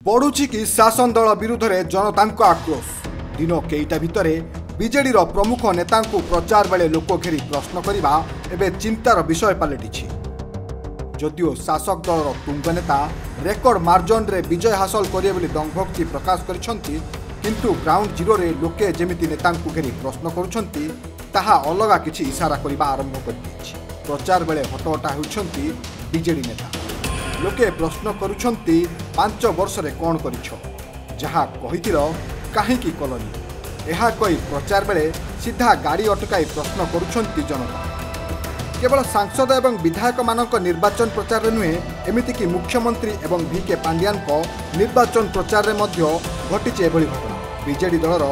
बढ़ुची कि शासन दल विरुद्ध में जनता आक्रोश दिन केईटा भितर बीजेडी प्रमुख नेता प्रचार बेले लोक घेरी प्रश्न करने एवं चिंतार विषय पलटि जदिओ शासक दल तुंग नेता रेकर्ड मार्जन रे विजय हासिल करेंगे दंभक्ति प्रकाश करिसेंति किंतु ग्राउंड जीरो रे लोके जेमिति नेता घेरी प्रश्न करुछंती ताहा अलगा किछि इशारा करबा आरंभ कर प्रचार बेले हटहटा होउछंती बीजेडी नेता लोके प्रश्न करुछंती 5 वर्ष रे कोन करिछ जहा कहितिलो काहेकि कलनी एहा कहि प्रचार बेले सीधा गाड़ी अटकाई प्रश्न करुछंती जनता केवल सांसद एवं विधायक मानक निर्वाचन प्रचार रे नुहे एमिति कि मुख्यमंत्री एवं VK पांड्यान को निर्वाचन प्रचार रे मध्य घटिছে एभली घटना बीजेडी दलर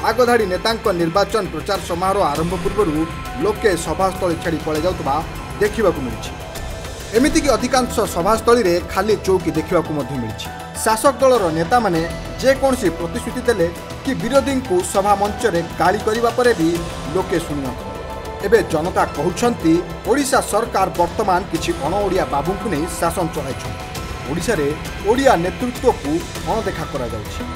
आगधाड़ी नेतांक निर्वाचन प्रचार समारोह आरंभ पूर्व लोके सभास्थल छाड़ी पड़े जाउतबा देखिबाकू मिलिछि एमिति कि अधिकांश सभास्थली रे खाली चौकी देखिबाकू मध्य मिलिछि शासक दलर नेता माने जे कोनसी प्रतिश्रुति देले कि विरोधी को सभा मंच रे गाली करिबा परे भी लोके सुनियो एबे जनता कहउछंती ओडिशा सरकार वर्तमान किछि अणओडिया बाबूंकु नै शासन चलाइछन ओडिशा रे ओडिया नेतृत्व को अणदेखा करा जाउछि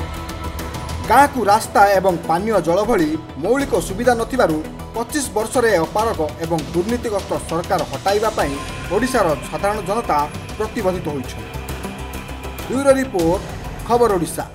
गाँ को रास्ता एवं पानीय जल भली मौलिक सुविधा नथिबारु 25 वर्ष रे अपारग एवं दुर्नीतिग्रस्त सरकार हटाइबा पई ओडिशार साधारण जनता प्रतिबद्ध होइछन। ब्यूरो रिपोर्ट खबर ओडिशा।